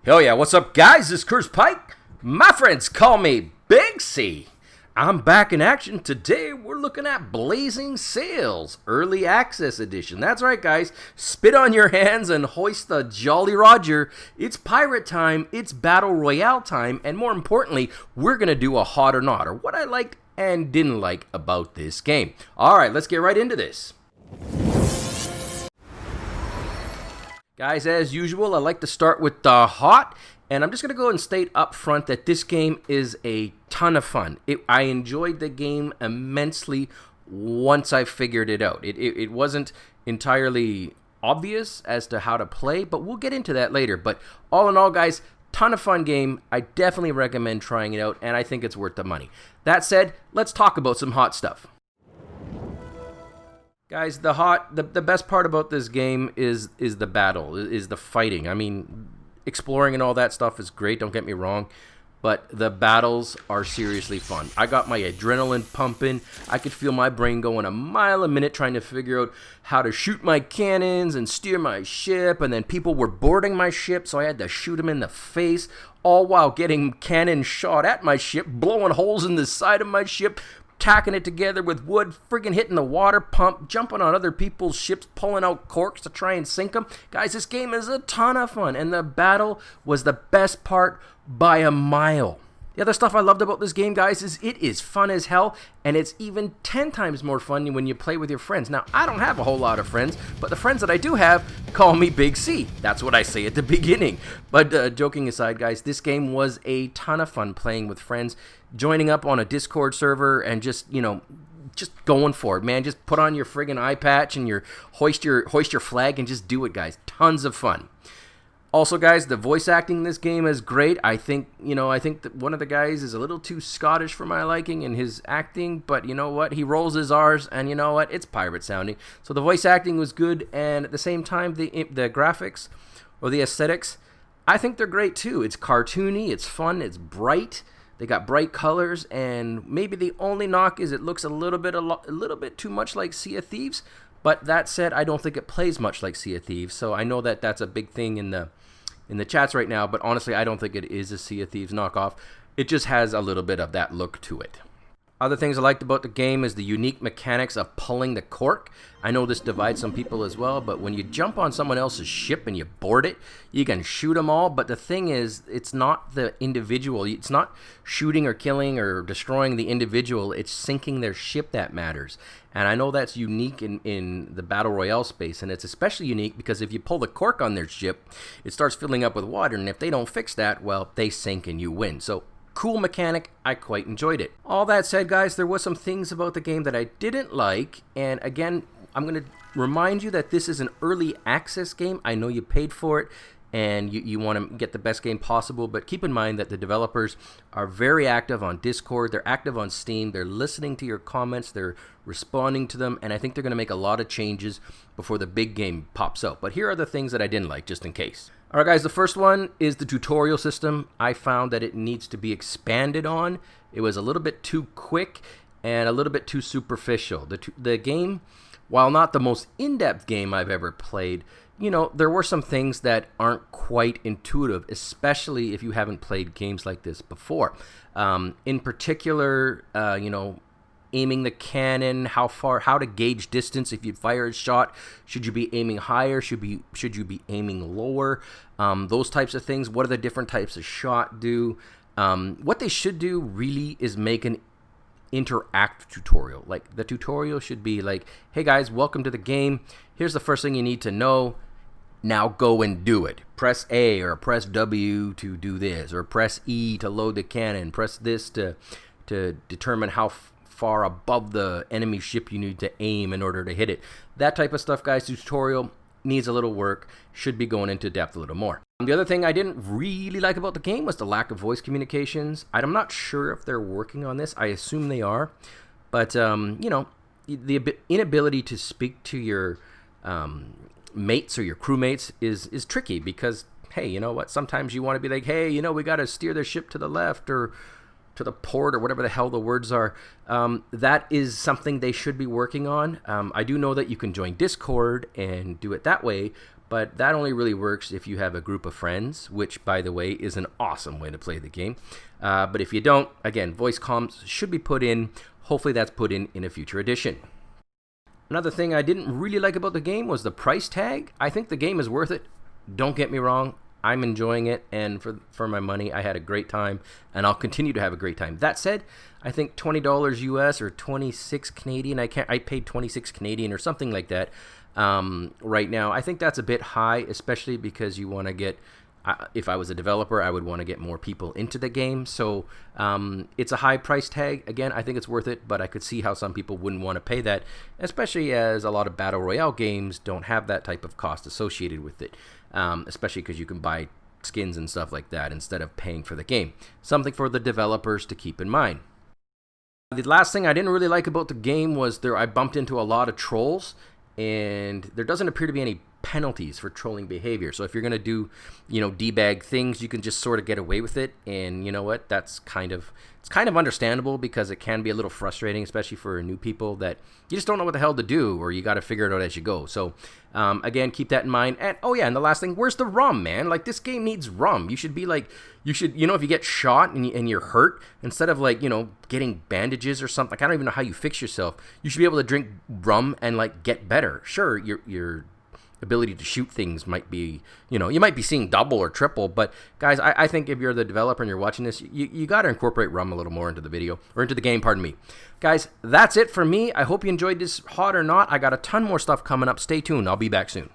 Hell yeah, what's up guys? This is Curse Pike. My friends call me Big C. I'm back in action. Today we're looking at Blazing Sails Early Access Edition. That's right guys, spit on your hands and hoist the Jolly Roger. It's pirate time, it's battle royale time, and more importantly, we're going to do a hot or not, or what I liked and didn't like about this game. Alright, let's get right into this. Guys, as usual, I like to start with the hot, and I'm just going to go and state up front that this game is a ton of fun. I enjoyed the game immensely once I figured it out. It wasn't entirely obvious as to how to play, but we'll get into that later. But all in all, guys, ton of fun game. I definitely recommend trying it out, and I think it's worth the money. That said, let's talk about some hot stuff. Guys, the best part about this game is the battle, is the fighting. I mean, exploring and all that stuff is great, don't get me wrong, but the battles are seriously fun. I got my adrenaline pumping. I could feel my brain going a mile a minute trying to figure out how to shoot my cannons and steer my ship, and then people were boarding my ship, so I had to shoot them in the face, all while getting cannon shot at my ship, blowing holes in the side of my ship, tacking it together with wood, friggin' hitting the water pump, jumping on other people's ships, pulling out corks to try and sink them. Guys, this game is a ton of fun, and the battle was the best part by a mile. The other stuff I loved about this game, guys, is it is fun as hell, and it's even 10 times more fun when you play with your friends. Now, I don't have a whole lot of friends, but the friends that I do have call me Big C. That's what I say at the beginning. But joking aside, guys, this game was a ton of fun playing with friends, joining up on a Discord server and just going for it, man. Just put on your friggin' eye patch and hoist your flag and just do it, guys. Tons of fun. Also, guys, the voice acting in this game is great. I think that one of the guys is a little too Scottish for my liking in his acting, but you know what? He rolls his R's, and you know what? It's pirate sounding. So the voice acting was good, and at the same time, the graphics or the aesthetics, I think they're great too. It's cartoony, it's fun, it's bright. They got bright colors, and maybe the only knock is it looks a little bit too much like Sea of Thieves. But that said, I don't think it plays much like Sea of Thieves, so I know that that's a big thing in the chats right now, but honestly, I don't think it is a Sea of Thieves knockoff. It just has a little bit of that look to it. Other things I liked about the game is the unique mechanics of pulling the cork. I know this divides some people as well, but when you jump on someone else's ship and you board it, you can shoot them all, but the thing is, it's not the individual. It's not shooting or killing or destroying the individual. It's sinking their ship that matters. And I know that's unique in the Battle Royale space, and it's especially unique because if you pull the cork on their ship, it starts filling up with water, and if they don't fix that, well, they sink and you win. So, cool mechanic, I quite enjoyed it. All that said, guys, there was some things about the game that I didn't like, and again, I'm going to remind you that this is an early access game. I know you paid for it, and you want to get the best game possible, but keep in mind that the developers are very active on Discord, they're active on Steam, they're listening to your comments, they're responding to them, and I think they're going to make a lot of changes before the big game pops out. But here are the things that I didn't like, just in case. Alright guys, the first one is the tutorial system. I found that it needs to be expanded on. It was a little bit too quick and a little bit too superficial. The game, while not the most in-depth game I've ever played, there were some things that aren't quite intuitive, especially if you haven't played games like this before. In particular, aiming the cannon, how to gauge distance. If you fire a shot, should you be aiming higher? Should you be aiming lower? Those types of things. What do the different types of shot do? What they should do really is make an interactive tutorial. Like the tutorial should be like, hey guys, welcome to the game. Here's the first thing you need to know. Now go and do it. Press A or press W to do this, or press E to load the cannon. Press this to determine how far above the enemy ship you need to aim in order to hit it. That type of stuff, guys. Tutorial needs a little work, should be going into depth a little more. The other thing I didn't really like about the game was the lack of voice communications. I'm not sure if they're working on this. I assume they are, but the inability to speak to your mates or your crewmates is tricky because, hey, you know what? Sometimes you want to be like, hey, we got to steer the ship to the left, or the port or whatever the hell the words are. That is something they should be working on. I do know that you can join Discord and do it that way, but that only really works if you have a group of friends, which, by the way, is an awesome way to play the game. But if you don't, again, voice comms should be put in. Hopefully that's put in a future edition. Another thing I didn't really like about the game was the price tag. I think the game is worth it. Don't get me wrong. I'm enjoying it, and for my money, I had a great time, and I'll continue to have a great time. That said, I think $20 US or 26 Canadian. I paid 26 Canadian or something like that right now. I think that's a bit high, especially because you want to get. If I was a developer, I would want to get more people into the game. So it's a high price tag. Again, I think it's worth it, but I could see how some people wouldn't want to pay that, especially as a lot of Battle Royale games don't have that type of cost associated with it, especially because you can buy skins and stuff like that instead of paying for the game. Something for the developers to keep in mind. The last thing I didn't really like about the game was I bumped into a lot of trolls, and there doesn't appear to be any penalties for trolling behavior. So if you're going to do, debag things, you can just sort of get away with it. And you know what? It's kind of understandable, because it can be a little frustrating, especially for new people that you just don't know what the hell to do, or you got to figure it out as you go. So again, keep that in mind. And and the last thing, where's the rum, man? Like, this game needs rum. You should if you get shot and you're hurt, instead of getting bandages or something, like, I don't even know how you fix yourself. You should be able to drink rum and get better. Sure, your ability to shoot things might be, you might be seeing double or triple, but guys, I think if you're the developer and you're watching this, you got to incorporate rum a little more into the video, or into the game, pardon me. Guys, that's it for me. I hope you enjoyed this, hot or not. I got a ton more stuff coming up. Stay tuned. I'll be back soon.